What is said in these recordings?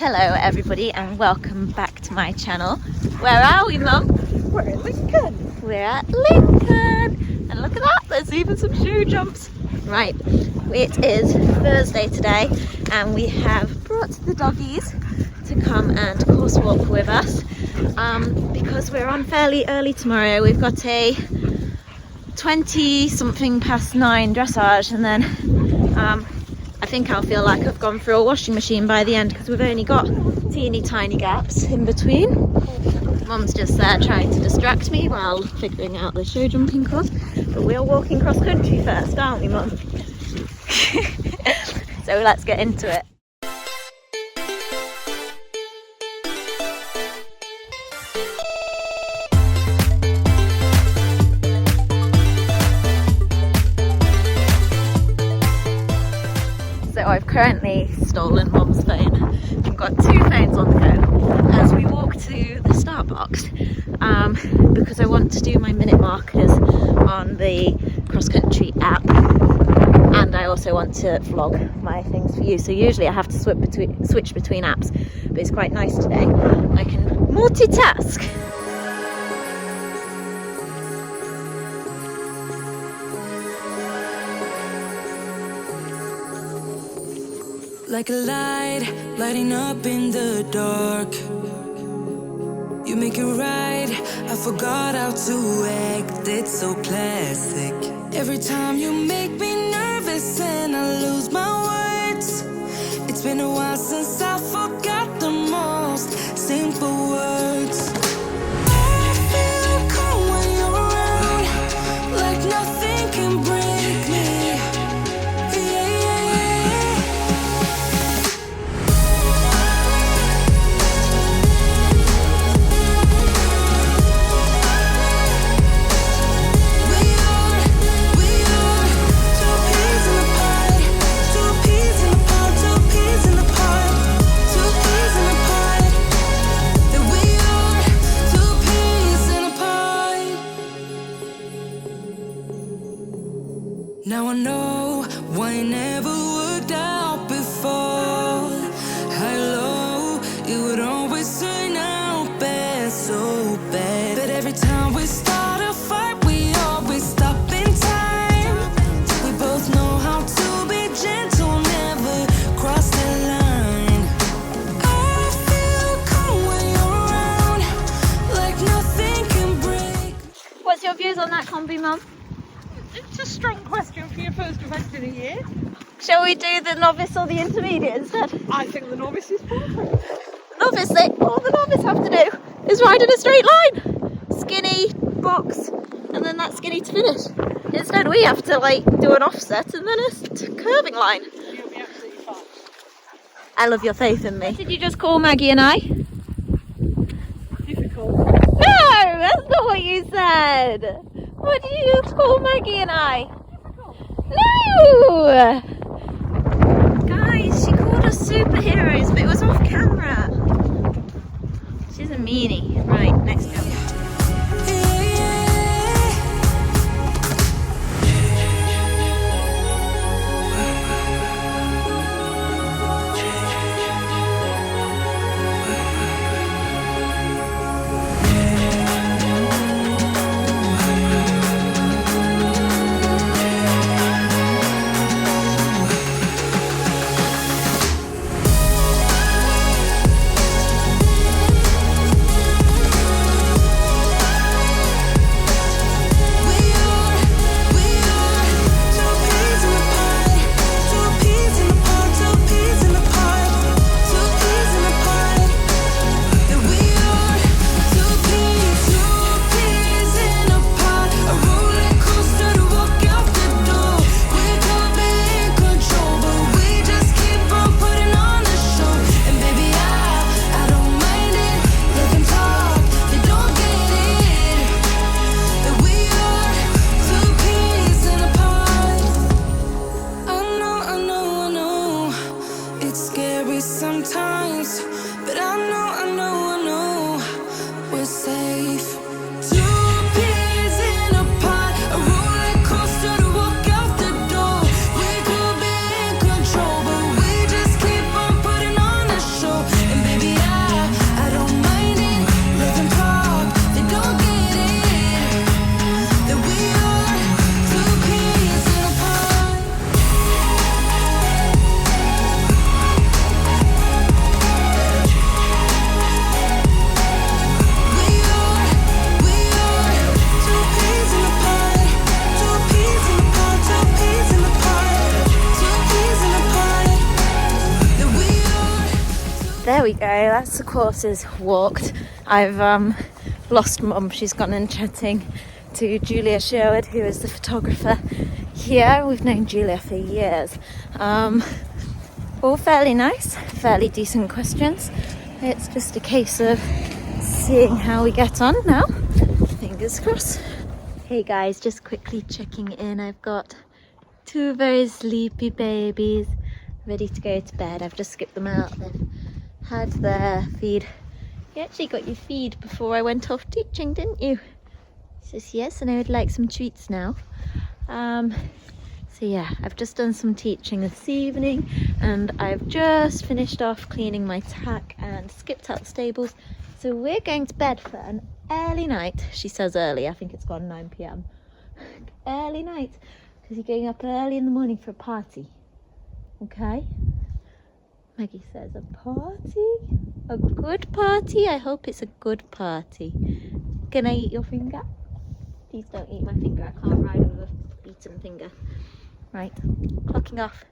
Hello everybody and welcome back to my channel. Where are we, Mum? We're in Lincoln. We're at Lincoln. And look at that, there's even some shoe jumps. Right, it is Thursday today and we have brought the doggies to come and course walk with us because we're on fairly early tomorrow. We've got a 20 something past 9 dressage, and then I think I'll feel like I've gone through a washing machine by the end because we've only got teeny tiny gaps in between. Mum's just there trying to distract me while figuring out the show jumping course, but we're walking cross country first, aren't we, Mum? So let's get into it. So I've currently stolen Mum's phone. I've got 2 phones on the go as we walk to the start box because I want to do my minute markers on the cross-country app, and I also want to vlog my things for you. So usually I have to switch between apps, but it's quite nice today. I can multitask. Like a light, lighting up in the dark. You make it right, I forgot how to act. It's so classic. Every time you make me nervous and I lose my words. It's been a while since I forgot the most simple words. I feel calm when you're around, like nothing can break me. Now I know why it never worked out before. High low, it would always turn out bad, so bad. But every time we start a fight, we always stop in time. We both know how to be gentle, never cross the line. I feel calm when you're around, like nothing can break. What's your views on that combi, Mum? It's a strong question for your first event in a year. Shall we do the novice or the intermediate instead? I think the novice is perfect. Novice, all the novice have to do is ride in a straight line. Skinny, box, and then that skinny to finish. Instead we have to like do an offset and then a curving line. You'll be absolutely fine. I love your faith in me. What did you just call Maggie and I? Difficult. No, that's not what you said. What did you just call Maggie and I? No! Guys, she called us superheroes, but it was off camera. She's a meanie. Right, next go. And There we go, that's the courses walked. I've lost Mum. She's gone and chatting to Julia Sherwood, who is the photographer here. We've known Julia for years. All fairly nice, fairly decent questions. It's just a case of seeing how we get on now. Fingers crossed. Hey guys, just quickly checking in. I've got 2 very sleepy babies ready to go to bed. I've just skipped them out. They've had their feed. You actually got your feed before I went off teaching, didn't you? She says yes, and I would like some treats now. So yeah, I've just done some teaching this evening, and I've just finished off cleaning my tack and skipped out the stables. So we're going to bed for an early night. She says early, I think it's gone 9 p.m. Early night, because you're getting up early in the morning for a party. Okay? Maggie says a party? A good party? I hope it's a good party. Can I eat your finger? Please don't eat my finger. I can't ride with a eaten finger. Right, clocking off.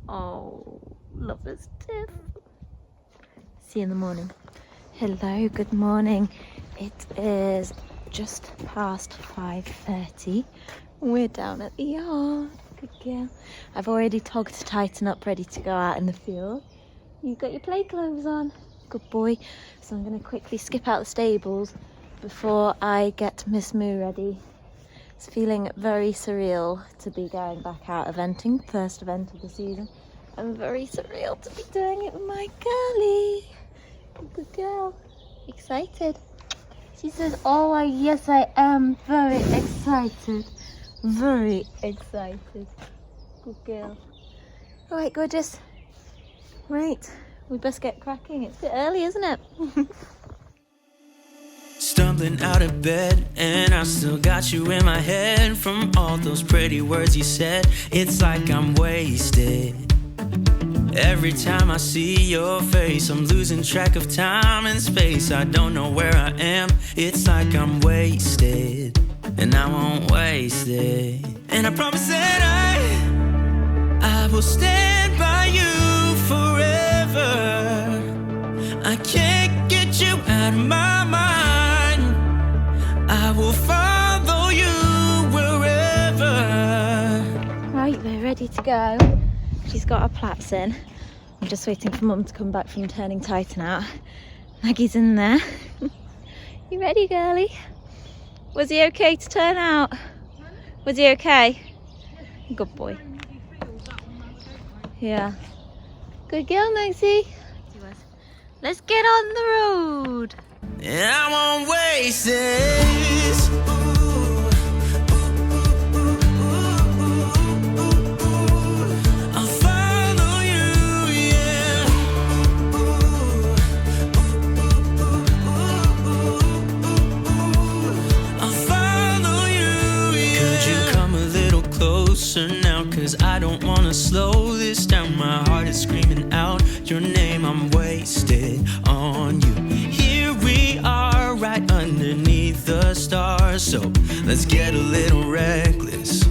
Oh, lover's tip. See you in the morning. Hello, good morning. It is just past 5:30. We're down at the yard. Good girl. I've already togged Titan up, ready to go out in the field. You've got your play clothes on. Good boy. So I'm going to quickly skip out the stables before I get Miss Moo ready. It's feeling very surreal to be going back out eventing, first event of the season. And very surreal to be doing it with my girlie. Good girl. Excited. She says, oh yes I am very excited. Very excited. Good girl. Alright, gorgeous. Right, we best get cracking. It's a bit early, isn't it? Stumbling out of bed, and I still got you in my head. From all those pretty words you said, it's like I'm wasted. Every time I see your face, I'm losing track of time and space. I don't know where I am, it's like I'm wasted. And I won't waste it. And I promise that I will stand by you forever. I can't get you out of my mind. I will follow you wherever. Right, they're ready to go. She's got her plaits in. I'm just waiting for Mum to come back from turning Titan out. Maggie's in there. You ready, girlie? Was he okay to turn out? Was he okay? Good boy. Yeah. Good girl, Maxie. Let's get on the road. And I won't waste this. I'll follow you, yeah. I'll follow you, yeah. Could you come a little closer now? 'Cause I don't wanna slow this down. My heart is screaming out your name. I'm wasted on you. Here we are, right underneath the stars. So let's get a little reckless.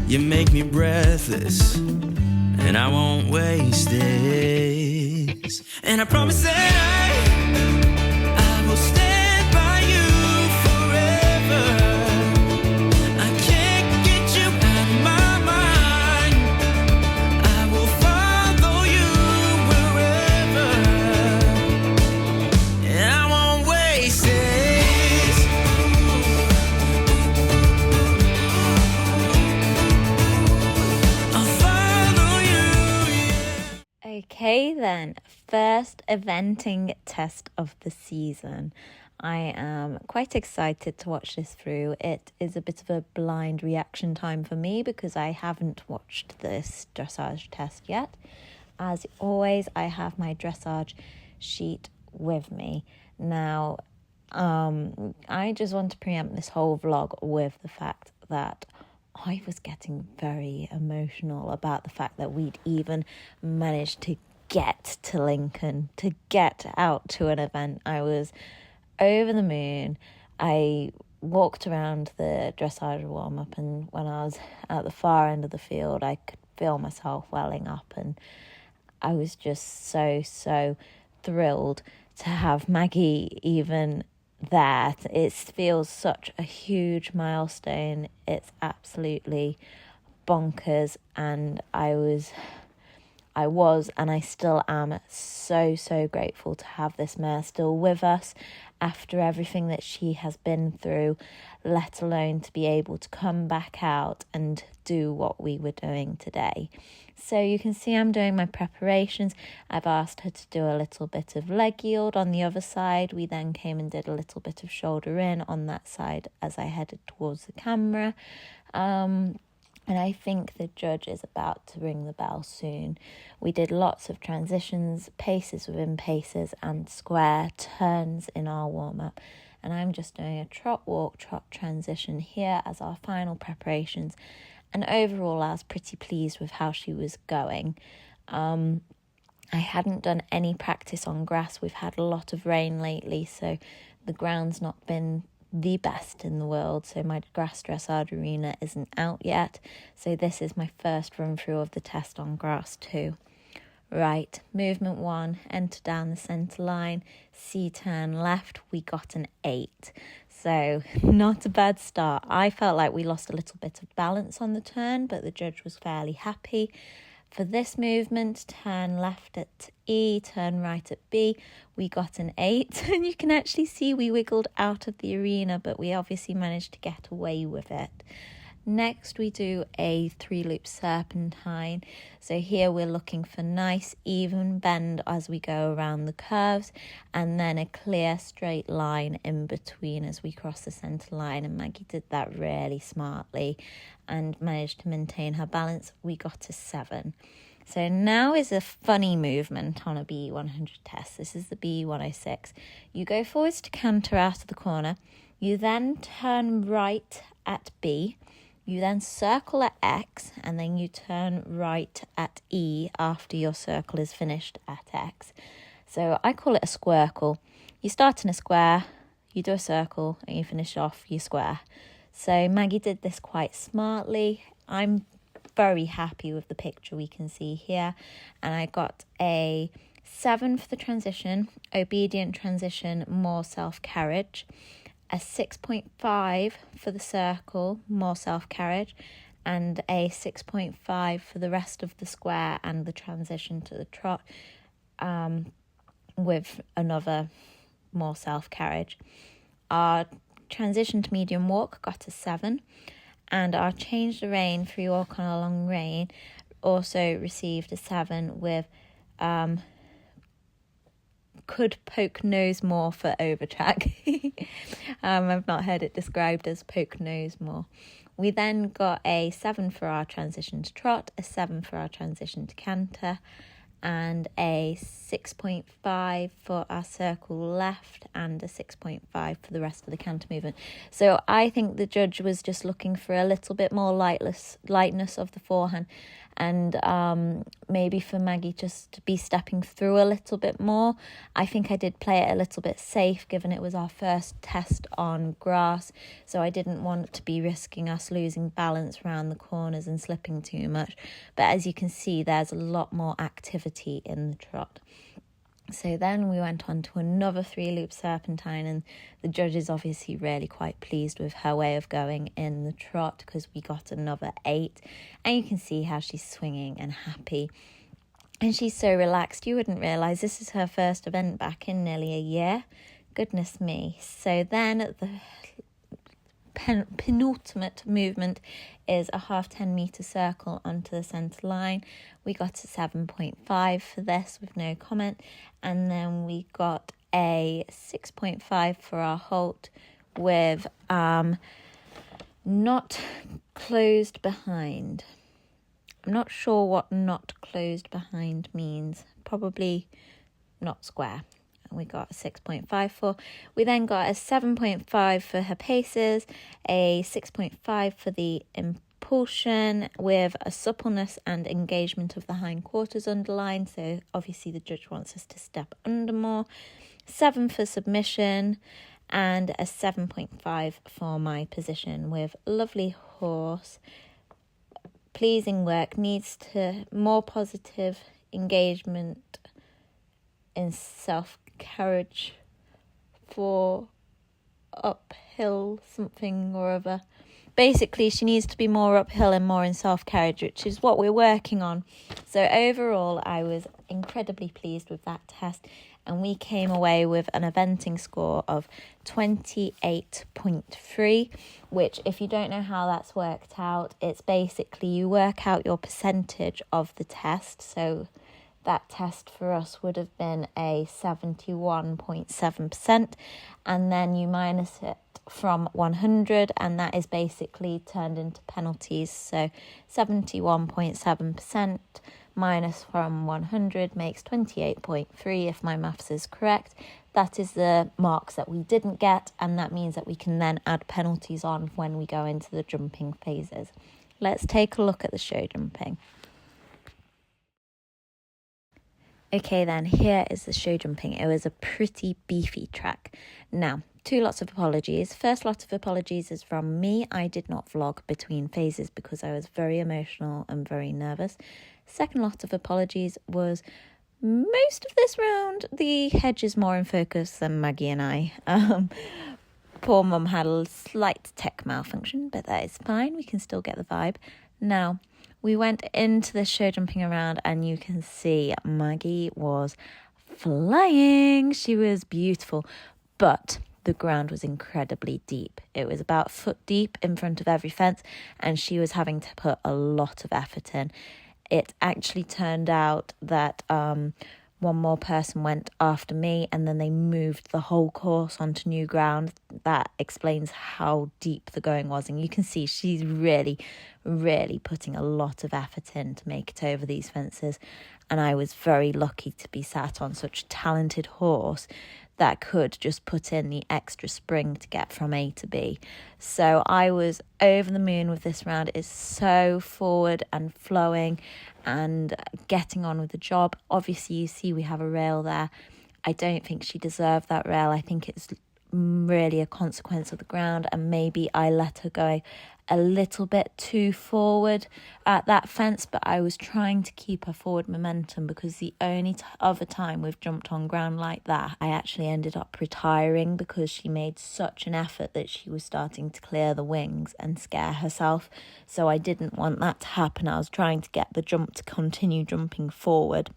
You make me breathless, and I won't waste this. And I promise that I will stand by you forever. I can't get you out of my mind. I will follow you wherever. And I won't waste this. I'll follow you, yeah. Okay then, first eventing test of the season. I am quite excited to watch this through. It is a bit of a blind reaction time for me because I haven't watched this dressage test yet. As always, I have my dressage sheet with me. Now, I just want to preempt this whole vlog with the fact that I was getting very emotional about the fact that we'd even managed to get to Lincoln, to get out to an event. I was over the moon. I walked around the dressage warm-up, and when I was at the far end of the field, I could feel myself welling up, and I was just so thrilled to have Maggie even there. It feels such a huge milestone. It's absolutely bonkers, and I was and I still am so grateful to have this mare still with us after everything that she has been through, let alone to be able to come back out and do what we were doing today. So you can see I'm doing my preparations. I've asked her to do a little bit of leg yield on the other side. We then came and did a little bit of shoulder in on that side as I headed towards the camera. And I think the judge is about to ring the bell soon. We did lots of transitions, paces within paces, and square turns in our warm-up. And I'm just doing a trot, walk, trot transition here as our final preparations. And overall, I was pretty pleased with how she was going. I hadn't done any practice on grass. We've had a lot of rain lately, so the ground's not been the best in the world, so my grass dressage arena isn't out yet, so this is my first run through of the test on grass too. Right, movement 1, enter down the centre line, C turn left, we got an 8, so not a bad start. I felt like we lost a little bit of balance on the turn, but the judge was fairly happy. For this movement, turn left at E, turn right at B, we got an 8. And you can actually see we wiggled out of the arena, but we obviously managed to get away with it. Next, we do a 3-loop serpentine. So here we're looking for nice even bend as we go around the curves, and then a clear straight line in between as we cross the centre line. And Maggie did that really smartly and managed to maintain her balance. We got a 7. So now is a funny movement on a BE100 test. This is the BE106. You go forwards to canter out of the corner. You then turn right at B. You then circle at X, and then you turn right at E after your circle is finished at X. So I call it a squircle. You start in a square, you do a circle, and you finish off your square. So Maggie did this quite smartly. I'm very happy with the picture we can see here. And I got a 7 for the transition, obedient transition, more self-carriage. A 6.5 for the circle, more self-carriage, and a 6.5 for the rest of the square and the transition to the trot, with another more self-carriage. Our transition to medium walk got a 7, and our change the rein, free walk on a long rein, also received a 7 with could poke nose more for overtrack. I've not heard it described as poke nose more. We then got a 7 for our transition to trot, a 7 for our transition to canter, and a 6.5 for our circle left, and a 6.5 for the rest of the canter movement. So I think the judge was just looking for a little bit more lightness of the forehand, and maybe for Maggie just to be stepping through a little bit more. I think I did play it a little bit safe, given it was our first test on grass, so I didn't want to be risking us losing balance around the corners and slipping too much. But as you can see, there's a lot more activity in the trot. So then we went on to another 3-loop serpentine, and the judge is obviously really quite pleased with her way of going in the trot because we got another 8, and you can see how she's swinging and happy. And she's so relaxed, you wouldn't realise this is her first event back in nearly a year. Goodness me. So then the penultimate movement is a half 10-metre circle onto the centre line. We got a 7.5 for this with no comment, and then we got a 6.5 for our halt with not closed behind. I'm not sure what not closed behind means. Probably not square. We got a 6.5 for. We then got a 7.5 for her paces, a 6.5 for the impulsion with a suppleness and engagement of the hindquarters underlined. So obviously the judge wants us to step under more. 7 for submission, and a 7.5 for my position with lovely horse. Pleasing work, needs to more positive engagement in self-carriage for uphill something or other. Basically, she needs to be more uphill and more in self-carriage, which is what we're working on. So overall, I was incredibly pleased with that test, and we came away with an eventing score of 28.3, which, if you don't know how that's worked out, it's basically you work out your percentage of the test. So that test for us would have been a 71.7%, and then you minus it from 100, and that is basically turned into penalties. So 71.7% minus from 100 makes 28.3, if my maths is correct. That is the marks that we didn't get, and that means that we can then add penalties on when we go into the jumping phases. Let's take a look at the show jumping. Okay then, here is the show jumping. It was a pretty beefy track. Now, 2 lots of apologies. First lot of apologies is from me. I did not vlog between phases because I was very emotional and very nervous. Second lot of apologies was most of this round, the hedge is more in focus than Maggie and I. Poor mum had a slight tech malfunction, but that is fine. We can still get the vibe. Now, we went into the show jumping around, and you can see Maggie was flying. She was beautiful, but the ground was incredibly deep. It was about a foot deep in front of every fence, and she was having to put a lot of effort in. It actually turned out that one more person went after me, and then they moved the whole course onto new ground. That explains how deep the going was, and you can see she's really putting a lot of effort in to make it over these fences. And I was very lucky to be sat on such a talented horse that could just put in the extra spring to get from A to B. So I was over the moon with this round. It is so forward and flowing and getting on with the job. Obviously, you see we have a rail there. I don't think she deserved that rail. I think it's really a consequence of the ground, and maybe I let her go a little bit too forward at that fence, but I was trying to keep her forward momentum, because the only other time we've jumped on ground like that, I actually ended up retiring because she made such an effort that she was starting to clear the wings and scare herself. So I didn't want that to happen. I was trying to get the jump to continue jumping forward.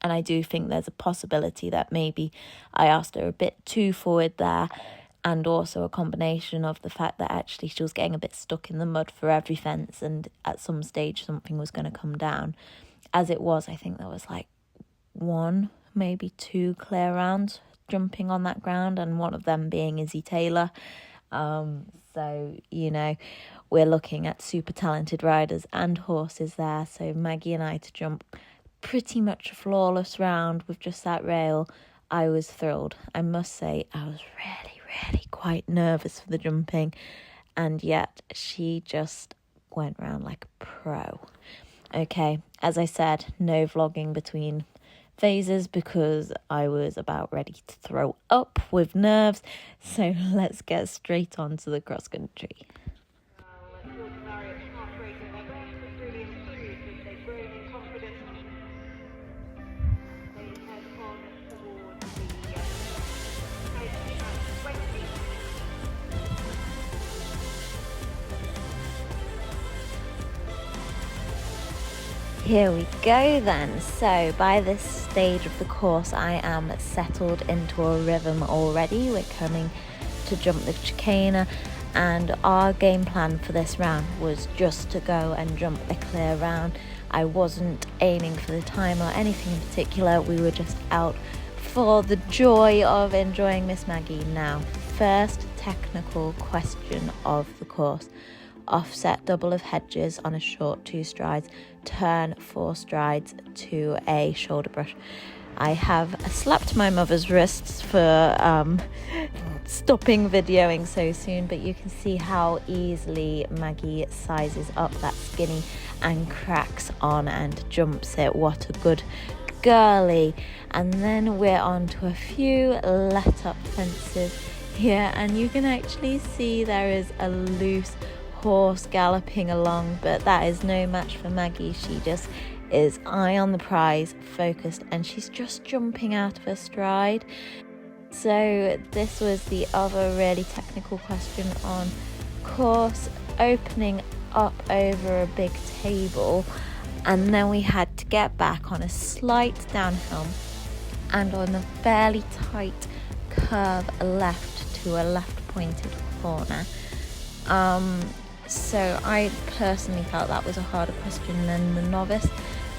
And I do think there's a possibility that maybe I asked her a bit too forward there, and also a combination of the fact that actually she was getting a bit stuck in the mud for every fence, and at some stage something was going to come down. As it was, I think there was like 1, maybe 2 clear rounds jumping on that ground, and one of them being Izzy Taylor. So, you know, we're looking at super talented riders and horses there. So Maggie and I to jump pretty much a flawless round with just that rail. I was thrilled. I must say, I was really quite nervous for the jumping, and yet she just went round like a pro. Okay, as I said, no vlogging between phases because I was about ready to throw up with nerves. So let's get straight on to the cross country. Here we go then. So by this stage of the course, I am settled into a rhythm already. We're coming to jump the chicane, and our game plan for this round was just to go and jump a clear round. I wasn't aiming for the time or anything in particular. We were just out for the joy of enjoying Miss Maggie. Now, first technical question of the course. Offset double of hedges on a short 2 strides, turn 4 strides to a shoulder brush. I have slapped my mother's wrists for stopping videoing so soon, but you can see how easily Maggie sizes up that skinny and cracks on and jumps it. What a good girly. And then we're on to a few let up fences here, and you can actually see there is a loose horse galloping along, but that is no match for Maggie. She just is eye on the prize, focused, and she's just jumping out of her stride. So this was the other really technical question on course, opening up over a big table, and then we had to get back on a slight downhill and on a fairly tight curve left to a left pointed corner. So I personally felt that was a harder question than the novice,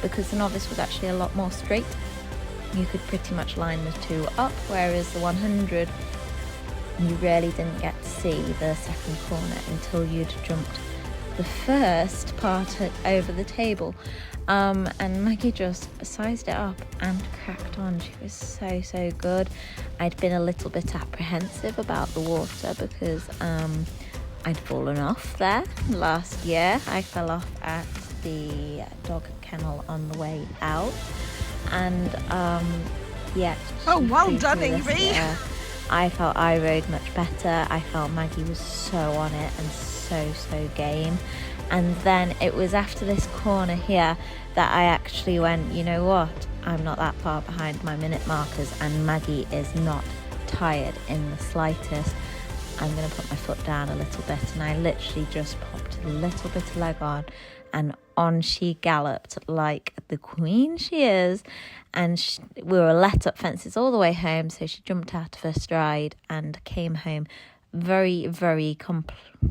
because the novice was actually a lot more straight. You could pretty much line the two up, whereas the 100 you really didn't get to see the second corner until you'd jumped the first part over the table. And Maggie just sized it up and cracked on. She was so good. I'd been a little bit apprehensive about the water because I'd fallen off there last year. I fell off at the dog kennel on the way out, and yeah. Oh, well done, Evie. I felt I rode much better. I felt Maggie was so on it and so game. And then it was after this corner here that I actually went, you know what, I'm not that far behind my minute markers and Maggie is not tired in the slightest. I'm going to put my foot down a little bit, and I literally just popped a little bit of leg on she galloped like the queen she is. And we were let up fences all the way home, so she jumped out of her stride and came home very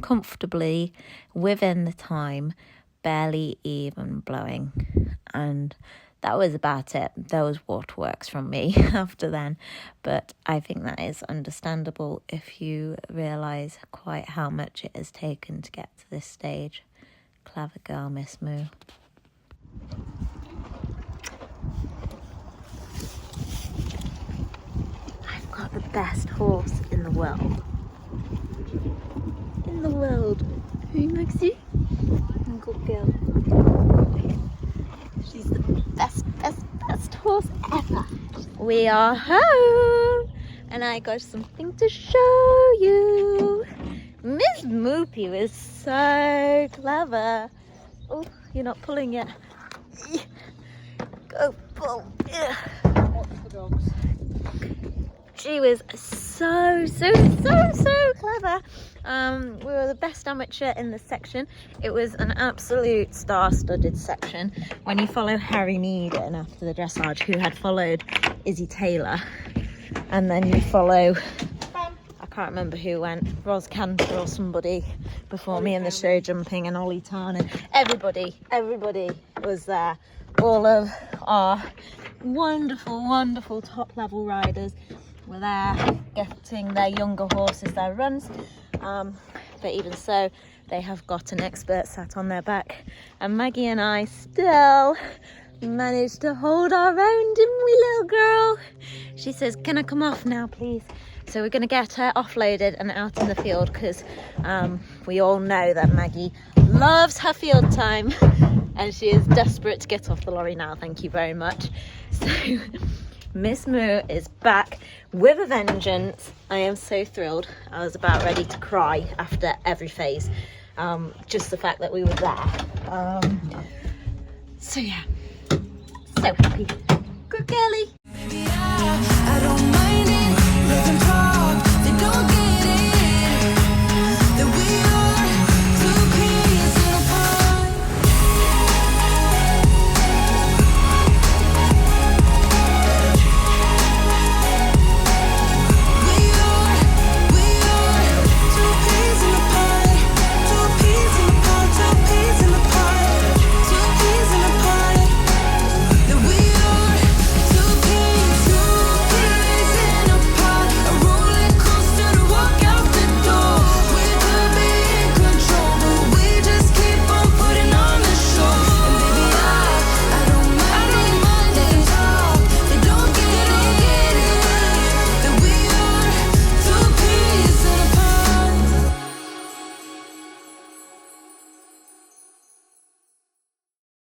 comfortably within the time, barely even blowing. And that was about it. There was waterworks from me after then, but I think that is understandable if you realise quite how much it has taken to get to this stage. Clever girl, Miss Moo. I've got the best horse in the world. Hey, Maxie? Good girl. She's the best horse ever. We are home, and I got something to show you. Miss Moopy was so clever. Oh, you're not pulling yet. Go pull. Watch the dogs. She was so clever. We were the best amateur in the section. It was an absolute star-studded section. When you follow Harry Mead in after the dressage, who had followed Izzy Taylor, and then you follow, I can't remember who went, Ros Cantor or somebody before me in the show jumping, and Ollie Tarn, everybody was there. All of our wonderful top level riders were there getting their younger horses their runs, but even so, they have got an expert sat on their back, and Maggie and I still managed to hold our own, didn't we, little girl? She says, can I come off now, please? So we're going to get her offloaded and out in the field, because we all know that Maggie loves her field time and she is desperate to get off the lorry now. Thank you very much. So Miss Moo is back with a vengeance. I am so thrilled. I was about ready to cry after every phase. Just the fact that we were there. So yeah, so happy.